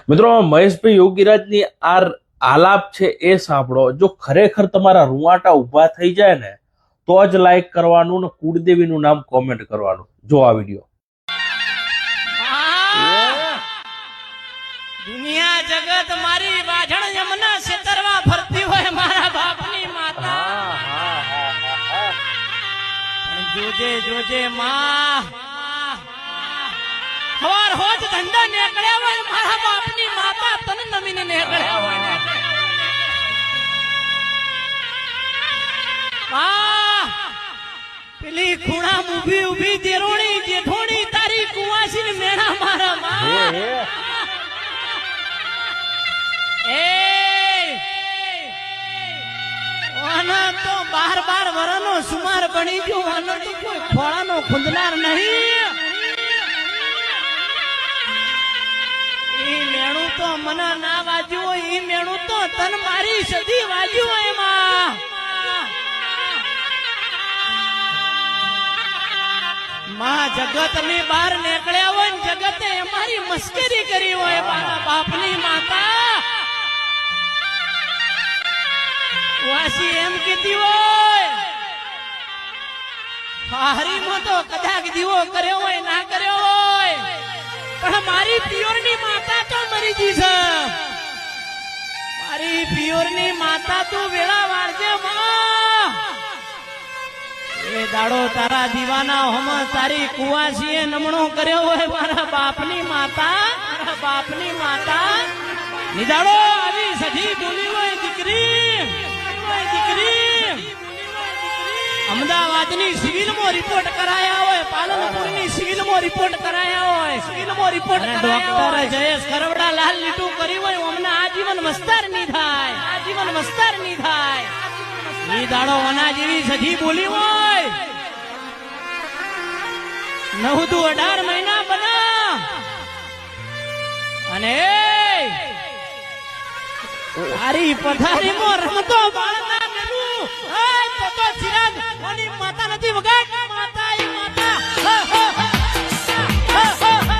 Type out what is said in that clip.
મિત્રો મહેશભાઈ યોગીરાજની આ આલાપ છે એ સાંભળો. જો ખરેખર તમારા રૂવાટા ઉભા થઈ જાય ને તો જ લાઈક કરવાનું ને કુળદેવીનું નામ કોમેન્ટ કરવાનું. જો આ વિડીયો. દુનિયા જગત મારી વાજણ યમના છેતરવા ફરતી હોય મારા બાપની માતા. જોજે જોજે માં, હવાર હોજ ધંધા નીકળ્યા હોય મારા બાપની માતા તન નમીને નીકળ્યા હોય ને. પેલી ખૂણા ઊભી ઊભી દેરોણી જેઠોણી તારી કુવાસી ને મેણા મારા માં. તો 12 વરનો સુમાર બની ગયો. આનો તો કોઈ ખોળાનો ખુંદનાર નહીં. ઈ મેણું તો મને ના વાજ્યું હોય, ઈ મેણું તો તન મારી સદી વાજ્યું હોય માં. માં જગત ની બહાર નીકળ્યા હોય ને જગતે અમારી મસ્કરી કરી હોય મારા બાપની માતા. વાસી એમ કીધી હોય હારીમાં તો કદાચ દીવો કર્યો હોય ના કર્યો હોય પણ મારી પિયોરની માતા તો મરી ગઈ છે. મારી પિયોરની માતા તું વેળા વાળજે માં. એ દાડો તારા દીવાના હોમ તારી કુવાસીએ નમણો કર્યો હોય મારા બાપની માતા, મારા બાપની માતા નિદાડો આવી સધી બોલી હોય દીકરી. અમદાવાદની સિવિલમાં રિપોર્ટ કરાયા હોય, પાલનપુરની સિવિલમાં રિપોર્ટ કરાયા હોય, સિવિલમાં રિપોર્ટ ડોક્ટર જયેશ કરવડા લાલ લીટું કરી હોય અમને આજીવન મસ્તર ની થાય, આજીવન મસ્તર ની થાય. ઈ દાડો વના જેવી સધી બોલી હોય 9 દુ 18 મહિના બના અને તારી પથારીમાં રમતો બાળક